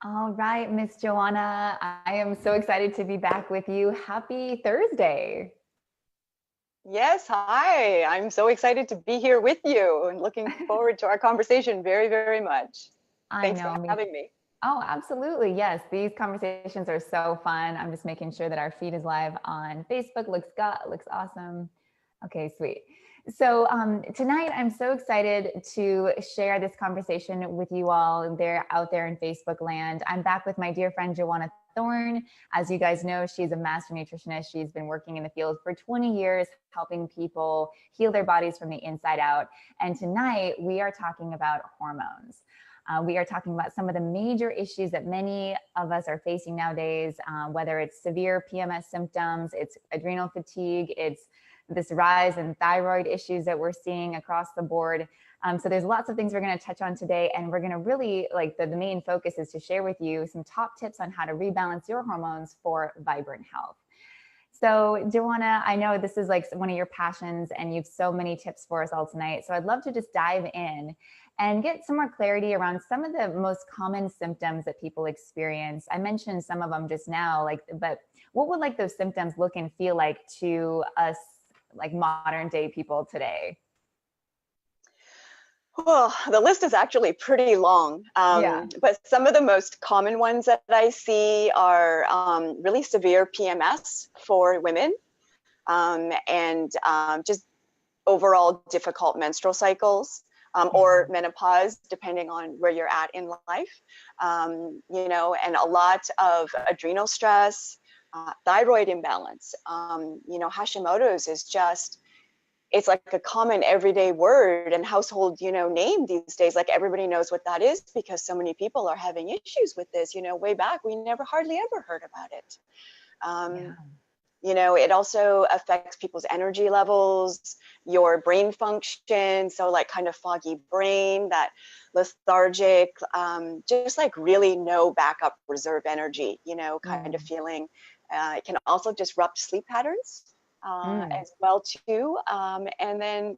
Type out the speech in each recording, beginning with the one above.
All right, Miss Joanna, I am so excited to be back with you. Happy Thursday. Yes, hi. I'm so excited to be here with you and looking forward to our conversation very, very much. I Thanks for know me. having me. Oh, absolutely. Yes, these conversations are so fun. I'm just making sure that our feed is live on Facebook. Looks awesome. Okay, sweet. So tonight, I'm so excited to share this conversation with you all. They're out there in Facebook land. I'm back with my dear friend Joanna Thorne. As you guys know, she's a master nutritionist. She's been working in the field for 20 years, helping people heal their bodies from the inside out. And tonight, we are talking about hormones. We are talking about some of the major issues that many of us are facing nowadays, whether it's severe PMS symptoms, it's adrenal fatigue, it's this rise in thyroid issues that we're seeing across the board. So there's lots of things we're going to touch on today, and we're going to really the main focus is to share with you some top tips on how to rebalance your hormones for vibrant health. So Joanna, I know this is like one of your passions and you have so many tips for us all tonight. So I'd love to just dive in and get some more clarity around some of the most common symptoms that people experience. I mentioned some of them just now, but what would like those symptoms look and feel like to us, like modern day people today? Well, the list is actually pretty long, Yeah. but some of the most common ones that I see are really severe PMS for women and just overall difficult menstrual cycles. Or menopause, depending on where you're at in life, and a lot of adrenal stress, thyroid imbalance. Hashimoto's is just, it's like a common everyday word and household, name these days. Like everybody knows what that is because so many people are having issues with this. Way back, we never hardly ever heard about it. Yeah. It also affects people's energy levels, your brain function. So like kind of foggy brain, that lethargic, just like really no backup reserve energy, kind of feeling. It can also disrupt sleep patterns. Mm. As well too, and then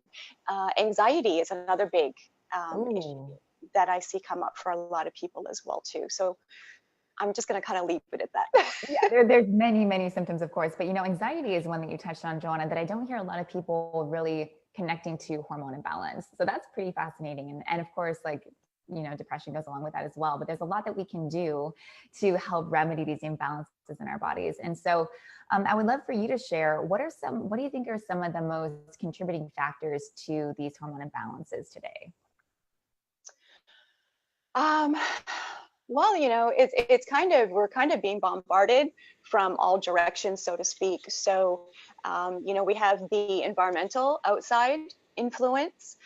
anxiety is another big issue Ooh. that I see come up for a lot of people as well too. So I'm just going to kind of leave it at that. Yeah, there's many symptoms, of course, but anxiety is one that you touched on, Joanna, that I don't hear a lot of people really connecting to hormone imbalance. So that's pretty fascinating. And of course, depression goes along with that as well. But there's a lot that we can do to help remedy these imbalances in our bodies. And so I would love for you to share what do you think are some of the most contributing factors to these hormone imbalances today? Um, well, it's kind of, we're kind of being bombarded from all directions, so to speak. So, we have the environmental outside influence.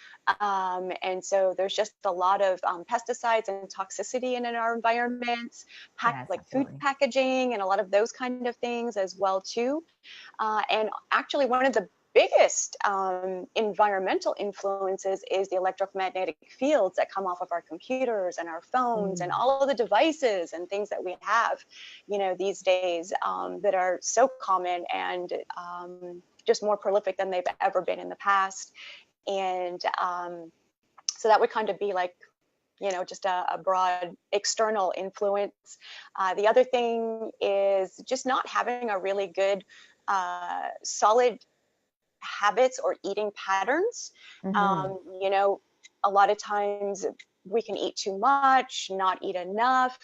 And so there's just a lot of pesticides and toxicity in our environments, Yes, like food absolutely. packaging and a lot of those kind of things as well too. And actually, one of the biggest environmental influences is the electromagnetic fields that come off of our computers and our phones and Mm. all of the devices and things that we have, these days, that are so common and just more prolific than they've ever been in the past. And so that would kind of be like, just a broad external influence. The other thing is just not having a really good solid habits or eating patterns. Mm-hmm. A lot of times we can eat too much, not eat enough,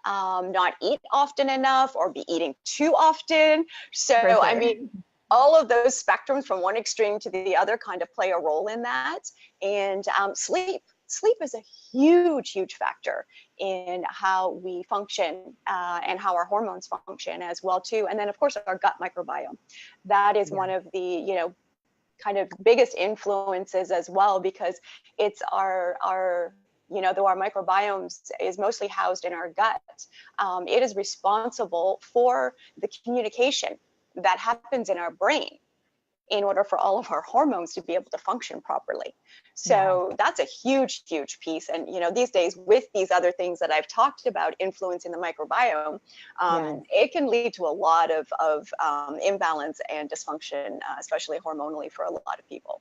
not eat often enough, or be eating too often. So, For I sure. mean, all of those spectrums from one extreme to the other kind of play a role in that. And sleep is a huge factor in how we function and how our hormones function as well too. And then of course our gut microbiome, that is Yeah. one of the kind of biggest influences as well, because it's our though our microbiome is mostly housed in our gut, it is responsible for the communication that happens in our brain in order for all of our hormones to be able to function properly. Yes. So that's a huge piece. And these days, with these other things that I've talked about influencing the microbiome, Yes. it can lead to a lot of imbalance and dysfunction, especially hormonally for a lot of people.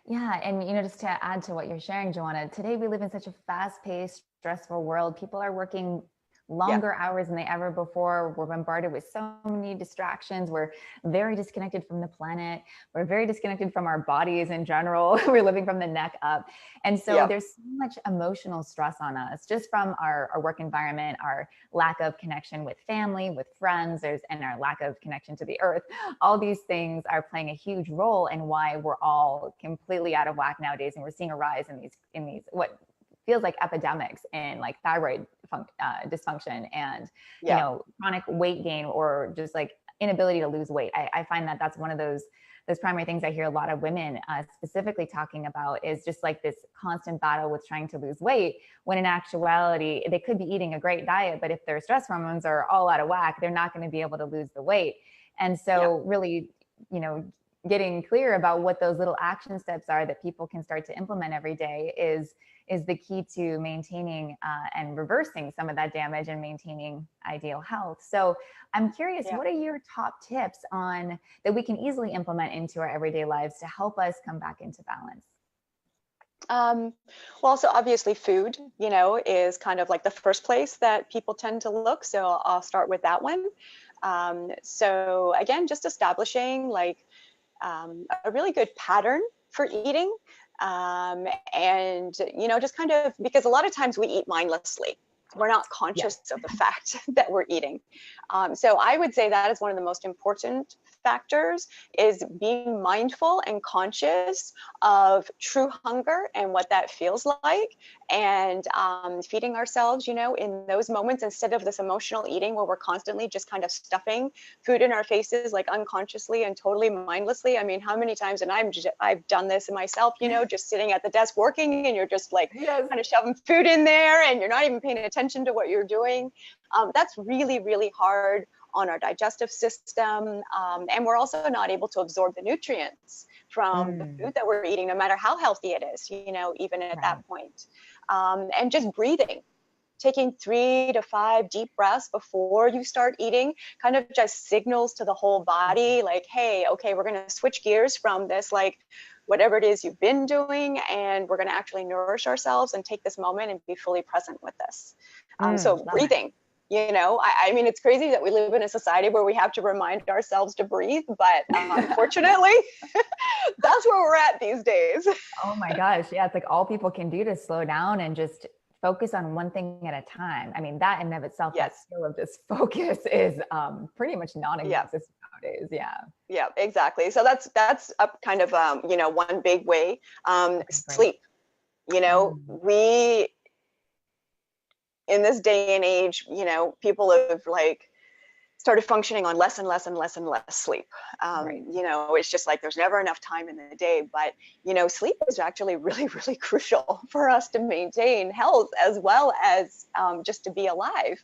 Yeah. And, just to add to what you're sharing, Joanna, today we live in such a fast paced, stressful world. People are working Yeah. longer hours than they ever before. We're bombarded with so many distractions. We're very disconnected from the planet. We're very disconnected from our bodies in general. We're living from the neck up. And so Yeah. there's so much emotional stress on us just from our work environment, our lack of connection with family, with friends, and our lack of connection to the earth. All these things are playing a huge role in why we're all completely out of whack nowadays. And we're seeing a rise in these what feels like epidemics in like thyroid dysfunction and, you Yeah. know, chronic weight gain or just like inability to lose weight. I find that that's one of those primary things I hear a lot of women specifically talking about is just like this constant battle with trying to lose weight, when in actuality, they could be eating a great diet, but if their stress hormones are all out of whack, they're not going to be able to lose the weight. And so really, you know, getting clear about what those little action steps are that people can start to implement every day is the key to maintaining and reversing some of that damage and maintaining ideal health. So I'm curious, Yeah. what are your top tips on that we can easily implement into our everyday lives to help us come back into balance? Well, so obviously food, you know, is kind of like the first place that people tend to look. So I'll start with that one. So again, just establishing like a really good pattern for eating. And, you know, just kind of because a lot of times we eat mindlessly. We're not Yes. conscious of the fact that we're eating. So I would say that is one of the most important factors is being mindful and conscious of true hunger and what that feels like, and feeding ourselves, you know, in those moments instead of this emotional eating where we're constantly just kind of stuffing food in our faces like unconsciously and totally mindlessly. I mean, how many times, and I've done this in myself, you know, just sitting at the desk working and you're just like Yes. kind of shoving food in there and you're not even paying attention to what you're doing. That's really, really hard on our digestive system. And we're also not able to absorb the nutrients from the food that we're eating, no matter how healthy it is, you know, even at Right. that point. And just breathing, taking 3 to 5 deep breaths before you start eating kind of just signals to the whole body like, hey, okay, we're going to switch gears from this, like whatever it is you've been doing, and we're going to actually nourish ourselves and take this moment and be fully present with this. So Love it. breathing, you know, I mean, it's crazy that we live in a society where we have to remind ourselves to breathe, but unfortunately, that's where we're at these days. Oh my gosh. Yeah. It's like all people can do to slow down and just focus on one thing at a time. I mean, that in and of itself, that Yes. skill of just focus is pretty much Yeah. non-existent nowadays. Yeah. Yeah, exactly. So that's a kind of you know, one big way. Okay, great. Sleep. You know, we in this day and age, you know, people have like started functioning on less and less and less and less sleep. Right. You know, it's just like there's never enough time in the day. But, you know, sleep is actually really, really crucial for us to maintain health as well as just to be alive.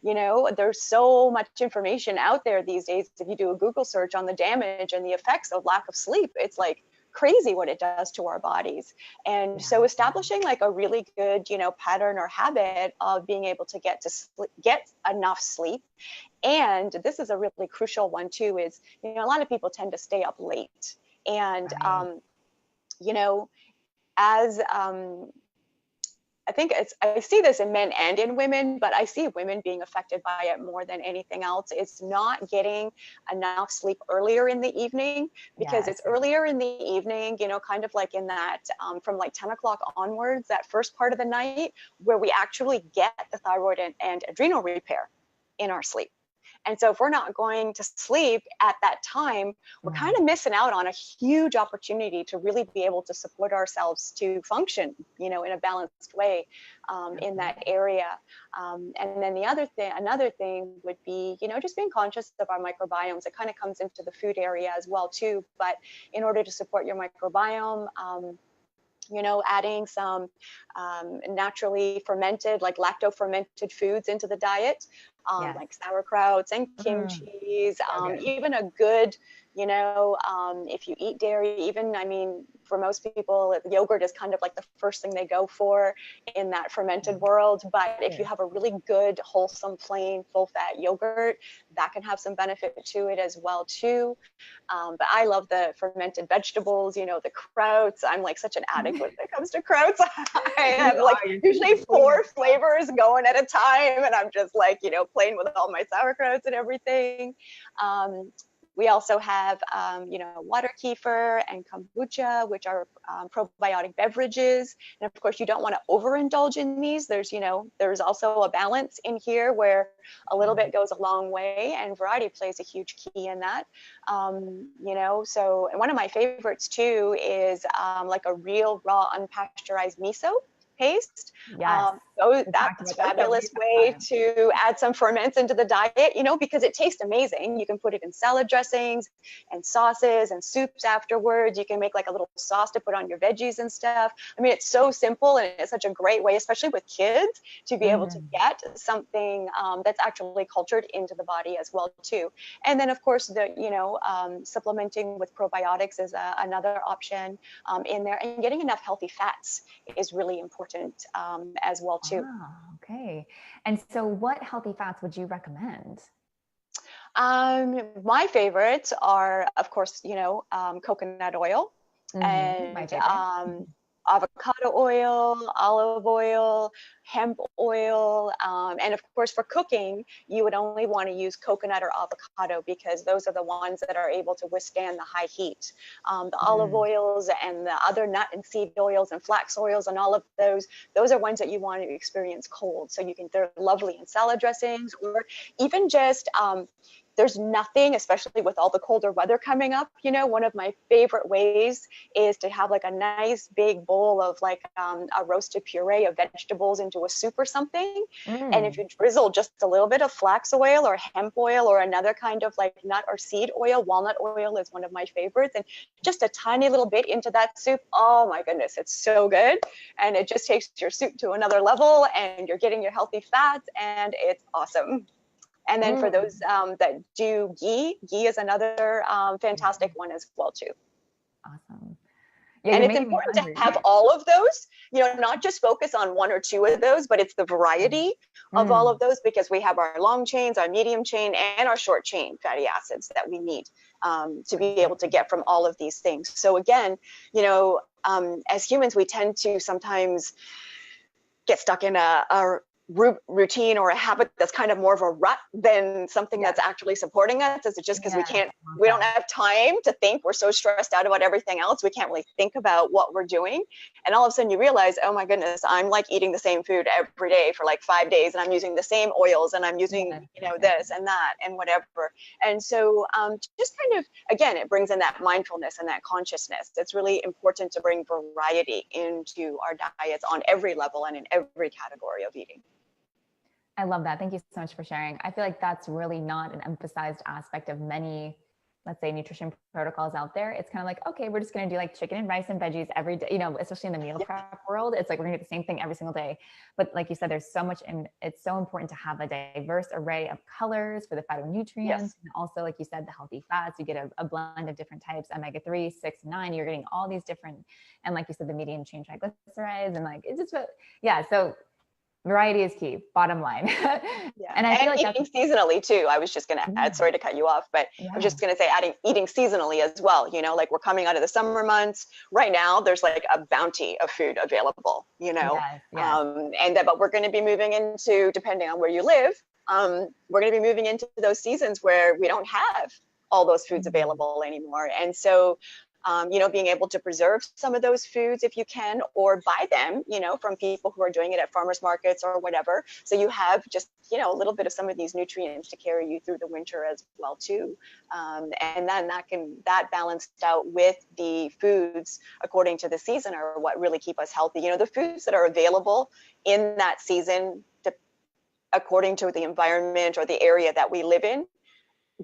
You know, there's so much information out there these days. If you do a Google search on the damage and the effects of lack of sleep, it's like crazy what it does to our bodies. And Yeah. so establishing like a really good, you know, pattern or habit of being able to get enough sleep. And this is a really crucial one too, is, you know, a lot of people tend to stay up late. And, Right. you know, as I think I see this in men and in women, but I see women being affected by it more than anything else. It's not getting enough sleep earlier in the evening, because Yes. it's earlier in the evening, you know, kind of like in that from like 10 o'clock onwards, that first part of the night where we actually get the thyroid and adrenal repair in our sleep. And so if we're not going to sleep at that time, we're kind of missing out on a huge opportunity to really be able to support ourselves to function, you know, in a balanced way in that area. And then another thing would be, you know, just being conscious of our microbiomes. It kind of comes into the food area as well too. But in order to support your microbiome, you know, adding some naturally fermented, like lacto fermented foods into the diet, Yes. like sauerkrauts and kimchi, So good. even a good, you know, if you eat dairy, even, I mean, for most people, yogurt is kind of like the first thing they go for in that fermented world. But if you have a really good, wholesome, plain, full-fat yogurt, that can have some benefit to it as well too. But I love the fermented vegetables, you know, the krauts. I'm like such an addict when it comes to krauts. I have like usually 4 flavors going at a time, and I'm just like, you know, playing with all my sauerkrauts and everything. We also have, you know, water kefir and kombucha, which are probiotic beverages. And of course, you don't want to overindulge in these. There's, you know, there's also a balance in here where a little bit goes a long way, and variety plays a huge key in that. You know, so, and one of my favorites too is like a real raw unpasteurized miso paste. Yes. So that's a fabulous way to add some ferments into the diet, you know, because it tastes amazing. You can put it in salad dressings and sauces and soups afterwards. You can make like a little sauce to put on your veggies and stuff. I mean, it's so simple, and it's such a great way, especially with kids, to be able to get something that's actually cultured into the body as well too. And then of course, the, you know, supplementing with probiotics is another option in there, and getting enough healthy fats is really important as well too. Okay. And so what healthy fats would you recommend? My favorites are, of course, you know, coconut oil and avocado oil, olive oil, hemp oil. And of course, for cooking, you would only want to use coconut or avocado because those are the ones that are able to withstand the high heat. The olive oils and the other nut and seed oils and flax oils and all of those are ones that you want to experience cold. So you can, they're lovely in salad dressings, or even just, there's nothing, especially with all the colder weather coming up, you know, one of my favorite ways is to have like a nice big bowl of like a roasted puree of vegetables into a soup or something. And if you drizzle just a little bit of flax oil or hemp oil or another kind of like nut or seed oil, walnut oil is one of my favorites, and just a tiny little bit into that soup. Oh my goodness, it's so good. And it just takes your soup to another level, and you're getting your healthy fats, and it's awesome. And then for those that do ghee is another fantastic one as well too. Awesome. Yeah, and it's important to have all of those, you know, not just focus on 1 or 2 of those, but it's the variety of all of those, because we have our long chains, our medium chain, and our short chain fatty acids that we need to be able to get from all of these things. So again, you know, as humans, we tend to sometimes get stuck in a routine or a habit that's kind of more of a rut than something that's actually supporting us. Is it just because we don't have time to think? We're so stressed out about everything else, we can't really think about what we're doing. And all of a sudden you realize, oh my goodness, I'm like eating the same food every day for like 5 days, and I'm using the same oils, and I'm using, you know, this and that and whatever. And so just kind of, again, it brings in that mindfulness and that consciousness. It's really important to bring variety into our diets on every level and in every category of eating. I love that. Thank you so much for sharing. I feel like that's really not an emphasized aspect of many, let's say, nutrition protocols out there. It's kind of like, okay, we're just going to do like chicken and rice and veggies every day, you know, especially in the meal prep world. It's like, we're going to do the same thing every single day. But like you said, there's so much, and it's so important to have a diverse array of colors for the phytonutrients. And also, like you said, the healthy fats, you get a blend of different types, omega-3, 6, 9, you're getting all these different, and like you said, the medium chain triglycerides, and like, it's just, so variety is key, bottom line. And I feel like eating seasonally too. I was just going to add, sorry to cut you off, but I was just going to say eating seasonally as well. You know, like we're coming out of the summer months right now, there's like a bounty of food available, you know, but we're going to be moving into, depending on where you live, we're going to be moving into those seasons where we don't have all those foods available anymore. And so you know, being able to preserve some of those foods if you can, or buy them, you know, from people who are doing it at farmers markets or whatever. So you have just, you know, a little bit of some of these nutrients to carry you through the winter as well too. And then that balanced out with the foods according to the season are what really keep us healthy. You know, the foods that are available in that season, according to the environment or the area that we live in,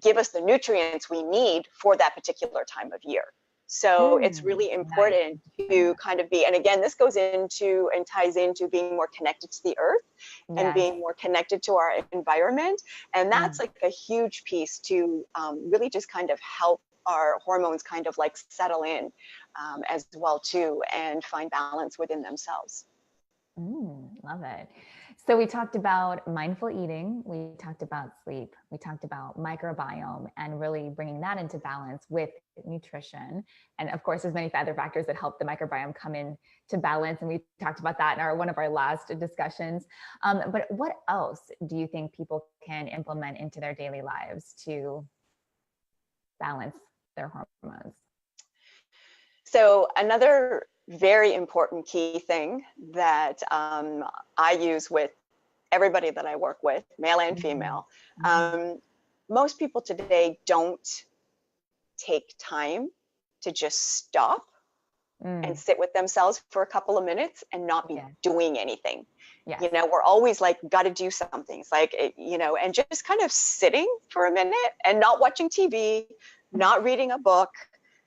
give us the nutrients we need for that particular time of year. So it's really important to kind of be, and again, this goes into and ties into being more connected to the earth and being more connected to our environment. And that's like a huge piece to really just kind of help our hormones kind of like settle in as well too, and find balance within themselves. Love it. So we talked about mindful eating, we talked about sleep, we talked about microbiome and really bringing that into balance with nutrition. And of course, there's many other factors that help the microbiome come in to balance. And we talked about that in one of our last discussions. But what else do you think people can implement into their daily lives to balance their hormones? So another very important key thing that I use with everybody that I work with, male and female. Most people today don't take time to just stop and sit with themselves for a couple of minutes and not be doing anything. Yes. You know, we're always like, got to do something. It's like, you know, and just kind of sitting for a minute and not watching TV, not reading a book,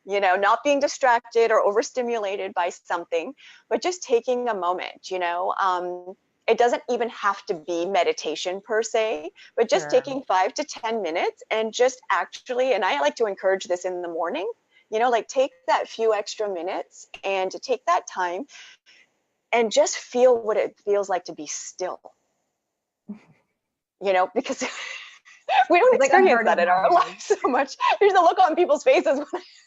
you know, not being distracted or overstimulated by something, but just taking a moment, you know. It doesn't even have to be meditation per se, but just taking 5 to 10 minutes and just actually, and I like to encourage this in the morning, you know, like take that few extra minutes and to take that time and just feel what it feels like to be still, you know, because we don't experience that in our lives so much. There's a look on people's faces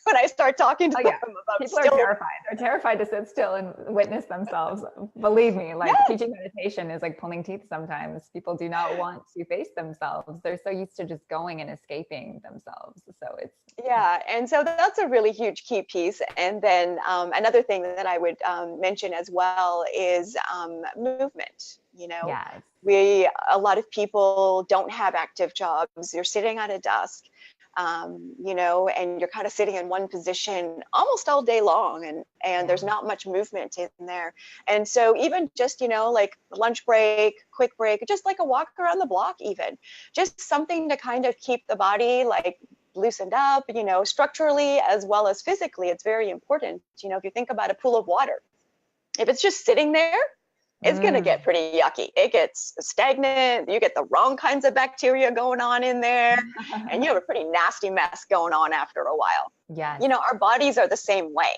when I start talking to them about people are terrified. They're terrified to sit still and witness themselves. Believe me, like teaching meditation is like pulling teeth sometimes. People do not want to face themselves. They're so used to just going and escaping themselves. So it's and so that's a really huge key piece. And then another thing that I would mention as well is movement. You know, a lot of people don't have active jobs. You're sitting at a desk, you know, and you're kind of sitting in one position almost all day long, and there's not much movement in there. And so even just, you know, like lunch break, quick break, just like a walk around the block, even just something to kind of keep the body like loosened up, you know, structurally as well as physically. It's very important. You know, if you think about a pool of water, if it's just sitting there, it's going to get pretty yucky. It gets stagnant. You get the wrong kinds of bacteria going on in there, and you have a pretty nasty mess going on after a while. Yeah. You know, our bodies are the same way.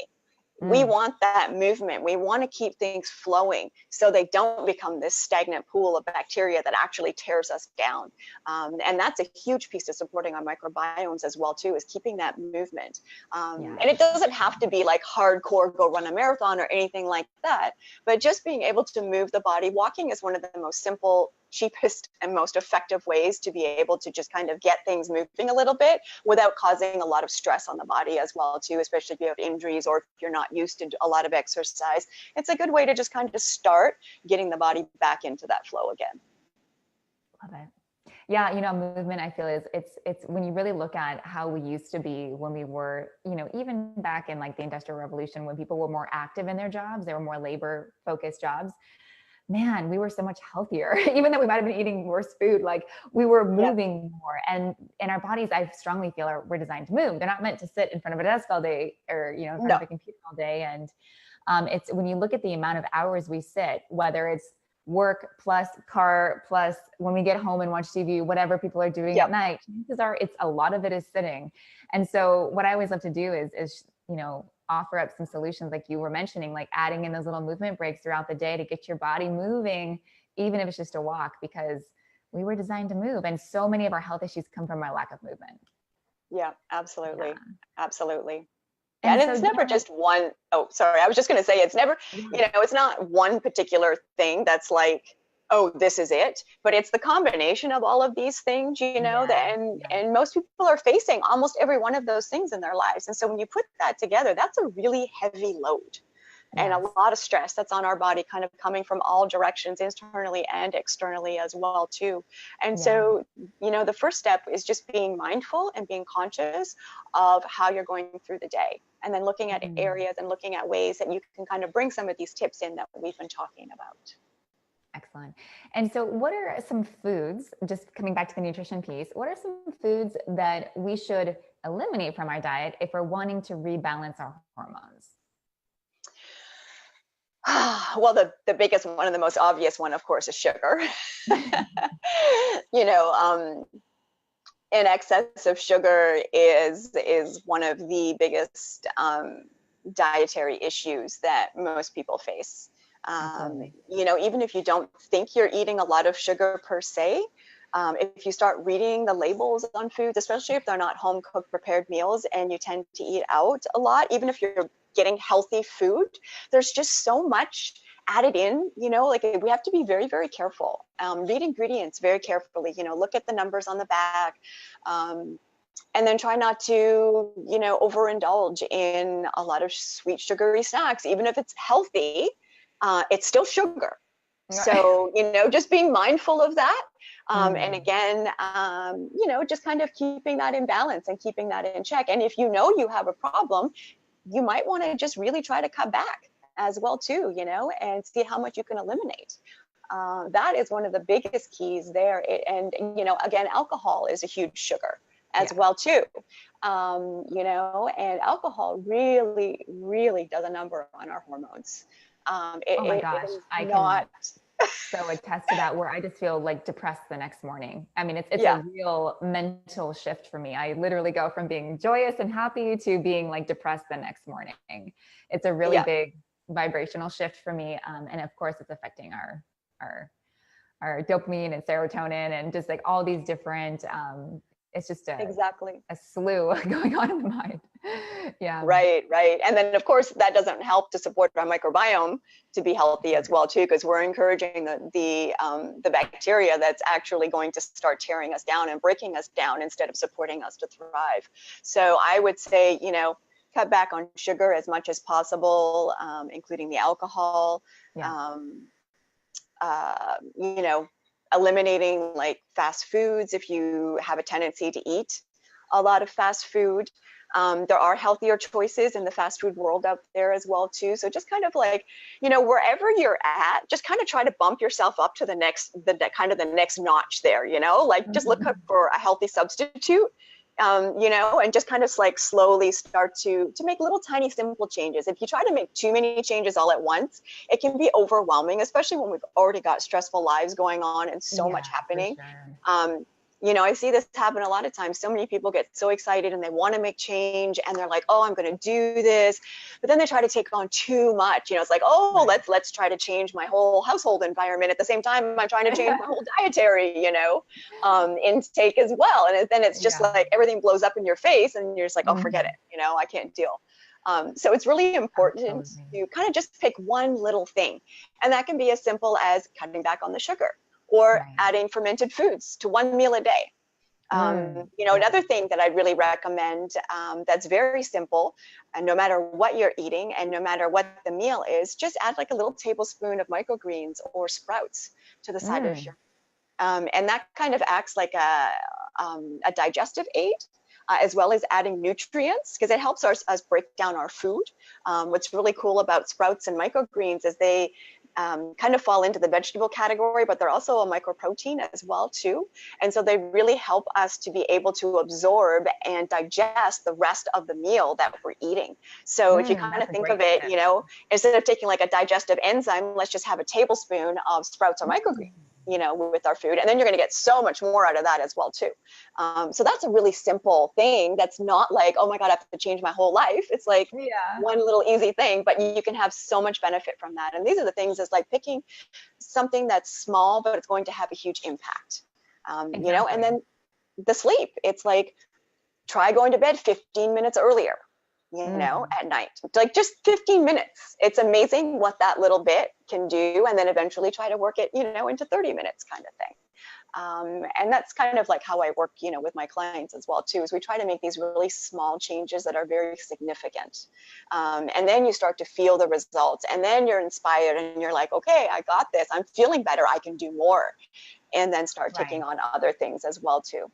We want that movement. We want to keep things flowing so they don't become this stagnant pool of bacteria that actually tears us down. And that's a huge piece of supporting our microbiomes as well, too, is keeping that movement. And it doesn't have to be like hardcore, go run a marathon or anything like that, but just being able to move the body. Walking is one of the most simple, cheapest and most effective ways to be able to just kind of get things moving a little bit without causing a lot of stress on the body as well too, especially if you have injuries or if you're not used to a lot of exercise. It's a good way to just kind of start getting the body back into that flow again. Love it. Yeah, you know, movement, I feel, is it's when you really look at how we used to be when we were, you know, even back in like the Industrial Revolution, when people were more active in their jobs, they were more labor focused jobs. Man, we were so much healthier, even though we might've been eating worse food, like we were moving more, and our bodies, I strongly feel, we're designed to move. They're not meant to sit in front of a desk all day or, you know, in front of a computer all day. And it's when you look at the amount of hours we sit, whether it's work plus car plus when we get home and watch TV, whatever people are doing at night, chances are it's a lot of it is sitting. And so what I always love to do is, you know, offer up some solutions like you were mentioning, like adding in those little movement breaks throughout the day to get your body moving, even if it's just a walk, because we were designed to move. And so many of our health issues come from our lack of movement. Yeah, absolutely. Absolutely. And so it's never just one. Oh, sorry. I was just going to say it's never, you know, it's not one particular thing that's like, oh, this is it, but it's the combination of all of these things, you know, and most people are facing almost every one of those things in their lives. And so when you put that together, that's a really heavy load and a lot of stress that's on our body, kind of coming from all directions, internally and externally as well, too. And so, you know, the first step is just being mindful and being conscious of how you're going through the day, and then looking at areas and looking at ways that you can kind of bring some of these tips in that we've been talking about. Excellent. And so what are some foods, just coming back to the nutrition piece, what are some foods that we should eliminate from our diet if we're wanting to rebalance our hormones? Well, the biggest one and the most obvious one, of course, is sugar. You know, in excess of sugar is one of the biggest dietary issues that most people face. Absolutely. You know, even if you don't think you're eating a lot of sugar per se, if you start reading the labels on foods, especially if they're not home cooked prepared meals and you tend to eat out a lot, even if you're getting healthy food, there's just so much added in, you know, like we have to be very, very careful. Read ingredients very carefully, you know, look at the numbers on the back. And then try not to, you know, overindulge in a lot of sweet sugary snacks. Even if it's healthy, it's still sugar. So, you know, just being mindful of that. And again, you know, just kind of keeping that in balance and keeping that in check. And if you know you have a problem, you might want to just really try to cut back as well too, you know, and see how much you can eliminate. That is one of the biggest keys there. And, you know, again, alcohol is a huge sugar as well too, you know, and alcohol really, really does a number on our hormones. Oh my gosh, I can so attest to that, where I just feel like depressed the next morning. I mean, it's a real mental shift for me. I literally go from being joyous and happy to being like depressed the next morning. It's a really big vibrational shift for me. And of course it's affecting our dopamine and serotonin and just like all these different, it's just a slew going on in the mind. Yeah. Right. And then of course that doesn't help to support our microbiome to be healthy as well too, because we're encouraging the bacteria that's actually going to start tearing us down and breaking us down instead of supporting us to thrive. So I would say, you know, cut back on sugar as much as possible, including the alcohol. You know, eliminating like fast foods if you have a tendency to eat a lot of fast food. There are healthier choices in the fast food world out there as well too. So just kind of like, you know, wherever you're at, just kind of try to bump yourself up to the next notch there, you know, like just look for a healthy substitute, you know, and just kind of like slowly start to make little tiny simple changes. If you try to make too many changes all at once, it can be overwhelming, especially when we've already got stressful lives going on and so much happening. You know, I see this happen a lot of times. So many people get so excited and they want to make change and they're like, oh, I'm going to do this. But then they try to take on too much. You know, it's like, oh, let's try to change my whole household environment. At the same time, I'm trying to change my whole dietary, you know, intake as well. And then it's just like everything blows up in your face and you're just like, oh, forget it. You know, I can't deal. So it's really important to kind of just pick one little thing. And that can be as simple as cutting back on the sugar, or adding fermented foods to one meal a day. You know, another thing that I really recommend that's very simple, and no matter what you're eating and no matter what the meal is, just add like a little tablespoon of microgreens or sprouts to the side of your, and that kind of acts like a digestive aid. As well as adding nutrients, because it helps us break down our food. What's really cool about sprouts and microgreens is they kind of fall into the vegetable category, but they're also a microprotein as well too. And so they really help us to be able to absorb and digest the rest of the meal that we're eating. So if you kind of think of it, you know, instead of taking like a digestive enzyme, let's just have a tablespoon of sprouts or microgreens, you know, with our food. And then you're going to get so much more out of that as well too. So that's a really simple thing. That's not like, oh my God, I have to change my whole life. It's like one little easy thing, but you can have so much benefit from that. And these are the things, is like picking something that's small, but it's going to have a huge impact. You know, and then the sleep, it's like, try going to bed 15 minutes earlier, you know, at night, like just 15 minutes. It's amazing what that little bit can do. And then eventually try to work it, you know, into 30 minutes kind of thing. And that's kind of like how I work, you know, with my clients as well too, is we try to make these really small changes that are very significant. And then you start to feel the results, and then you're inspired and you're like, okay, I got this. I'm feeling better. I can do more. And then start taking on other things as well too.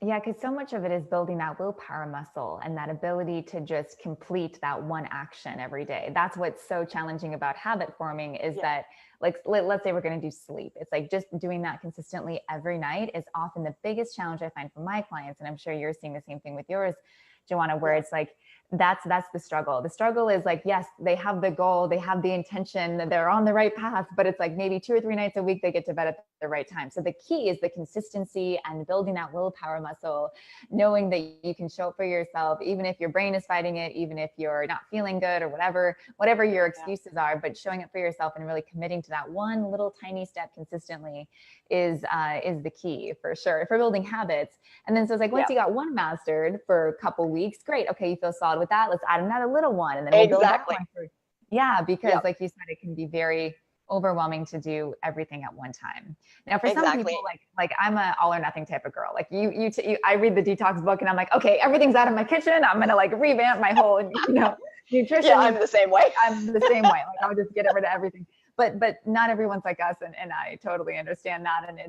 Yeah, because so much of it is building that willpower muscle and that ability to just complete that one action every day. That's what's so challenging about habit forming, is that, like, let's say we're going to do sleep. It's like just doing that consistently every night is often the biggest challenge I find for my clients. And I'm sure you're seeing the same thing with yours, Joanna, where it's like that's the struggle. The struggle is like, yes, they have the goal, they have the intention, they're on the right path, but it's like maybe 2 or 3 nights a week they get to bed at the right time. So the key is the consistency and building that willpower muscle, knowing that you can show up for yourself, even if your brain is fighting it, even if you're not feeling good or whatever your excuses are, but showing up for yourself and really committing to that one little tiny step consistently is the key for sure for building habits. And then so it's like, once you got one mastered for a couple weeks, great. Okay, you feel solid with that. Let's add another little one, and then we'll build that one for, because like you said, it can be very overwhelming to do everything at one time. Now, for some people, like I'm a all or nothing type of girl. Like I read the detox book, and I'm like, okay, everything's out of my kitchen. I'm gonna like revamp my whole, nutrition. Yeah, I'm the same way. I'm the same way. Like I'll just get rid of everything. But not everyone's like us, and I totally understand that. And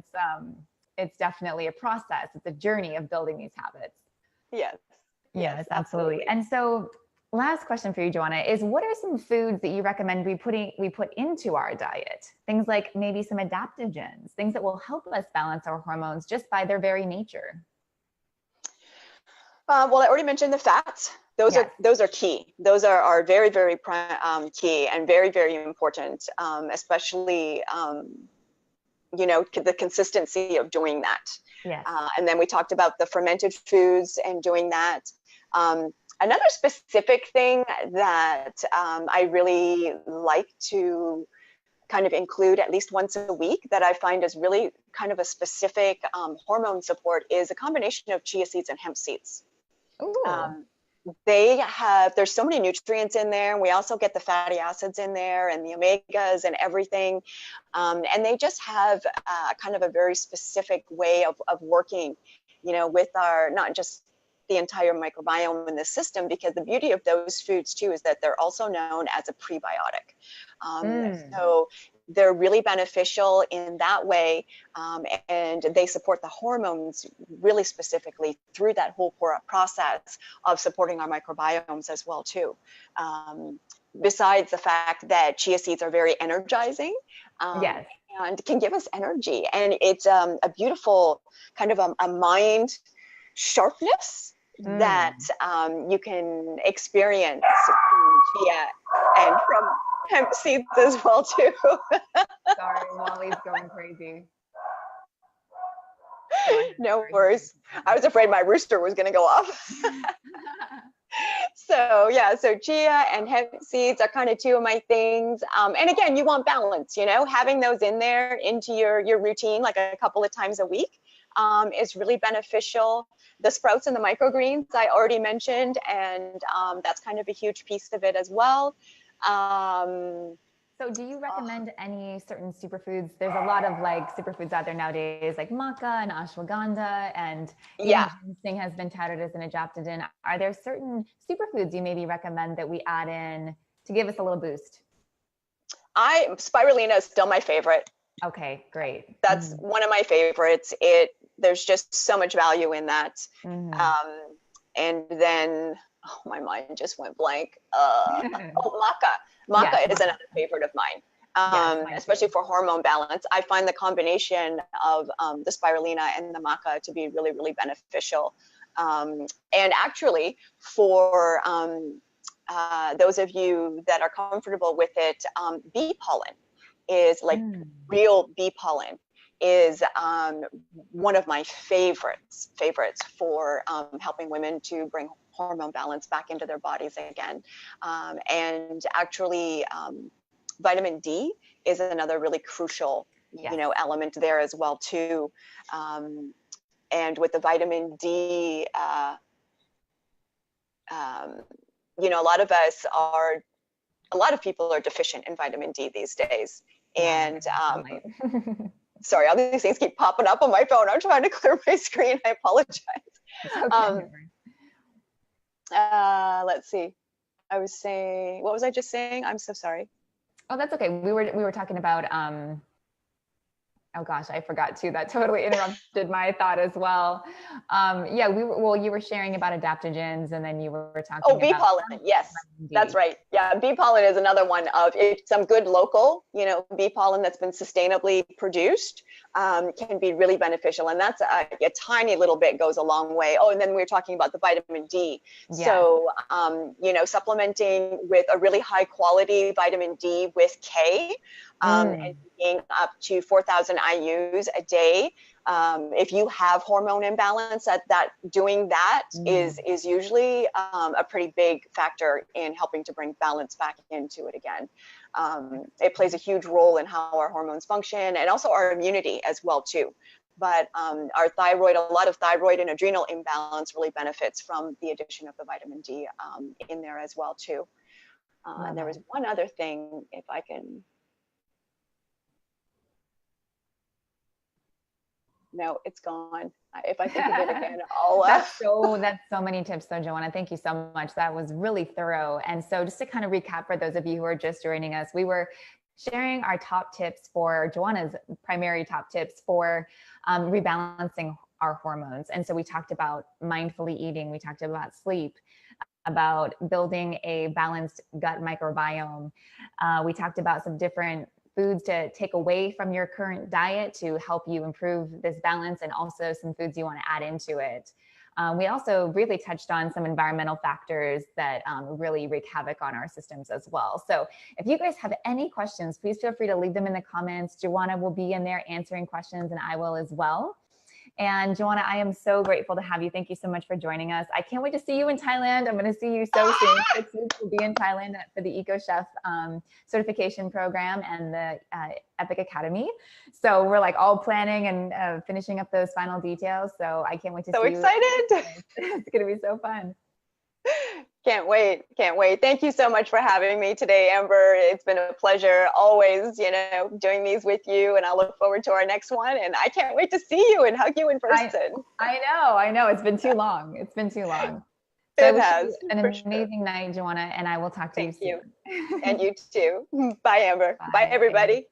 it's definitely a process. It's a journey of building these habits. Yes, absolutely. And so last question for you, Joanna, is what are some foods that you recommend we put into our diet? Things like maybe some adaptogens, things that will help us balance our hormones just by their very nature. Well, I already mentioned the fats. Those are key. Those are very, very key and very, very important, especially, the consistency of doing that. Yes. And then we talked about the fermented foods and doing that. Another specific thing that I really like to kind of include at least once a week that I find is really kind of a specific hormone support is a combination of chia seeds and hemp seeds. There's so many nutrients in there. We also get the fatty acids in there and the omegas and everything. And they just have kind of a very specific way of working, with our, not just the entire microbiome in the system, because the beauty of those foods too is that they're also known as a prebiotic. So they're really beneficial in that way, and they support the hormones really specifically through that whole process of supporting our microbiomes as well too. Besides the fact that chia seeds are very energizing, and can give us energy, and it's a beautiful kind of a mind sharpness that you can experience from chia and from hemp seeds as well too. Sorry, Wally's going crazy. No worries. I was afraid my rooster was going to go off. So chia and hemp seeds are kind of two of my things. And again, you want balance, having those in there into your routine, like a couple of times a week, is really beneficial. The sprouts and the microgreens I already mentioned, and that's kind of a huge piece of it as well. So do you recommend any certain superfoods? There's a lot of like superfoods out there nowadays, like maca and ashwagandha, and ginseng has been touted as an adaptogen. Are there certain superfoods you maybe recommend that we add in to give us a little boost? Spirulina is still my favorite. Okay, great. That's one of my favorites. There's just so much value in that. And then, my mind just went blank. Maca. Maca is another favorite of mine, especially for hormone balance. I find the combination of the spirulina and the maca to be really, really beneficial. And actually, for those of you that are comfortable with it, bee pollen is like real bee pollen is one of my favorites for helping women to bring hormone balance back into their bodies again. And actually, vitamin D is another really crucial, element there as well too. And with the vitamin D, a lot of people are deficient in vitamin D these days. And sorry, all these things keep popping up on my phone. I'm trying to clear my screen. I apologize. Let's see. What was I just saying? I'm so sorry. Oh, that's okay. We were talking about Oh gosh, I forgot too. That totally interrupted my thought as well. Yeah, well, you were sharing about adaptogens, and then you were Oh, talking bee about pollen. Yes, vitamin that's D. right. Yeah, bee pollen is another one of some good local, bee pollen that's been sustainably produced can be really beneficial. And that's a tiny little bit goes a long way. Oh, and then we were talking about the vitamin D. Yes. So, supplementing with a really high quality vitamin D with K and taking up to 4,000 IUs a day. If you have hormone imbalance, that doing that is usually a pretty big factor in helping to bring balance back into it again. It plays a huge role in how our hormones function and also our immunity as well too. But our thyroid, a lot of thyroid and adrenal imbalance really benefits from the addition of the vitamin D in there as well too. And there was one other thing, if I can. No, it's gone. If I think of it again, I'll. That's so many tips though, Joanna. Thank you so much. That was really thorough. And so just to kind of recap for those of you who are just joining us, we were sharing our top tips for Joanna's primary top tips for rebalancing our hormones. And so we talked about mindfully eating. We talked about sleep, about building a balanced gut microbiome. We talked about some different foods to take away from your current diet to help you improve this balance, and also some foods you want to add into it. We also really touched on some environmental factors that really wreak havoc on our systems as well. So if you guys have any questions, please feel free to leave them in the comments. Joanna will be in there answering questions, and I will as well. And Joanna, I am so grateful to have you. Thank you so much for joining us. I can't wait to see you in Thailand. I'm going to see you so soon. 6 weeks we'll be in Thailand for the Eco Chef certification program and the Epic Academy. So we're like all planning and finishing up those final details. So I can't wait to see you. So excited. It's going to be so fun. Can't wait. Can't wait. Thank you so much for having me today, Amber. It's been a pleasure always, doing these with you. And I look forward to our next one. And I can't wait to see you and hug you in person. I know. It's been too long. It's been too long. So it has. An amazing night, Joanna, and I will talk to you soon. And you too. Bye, Amber. Bye everybody.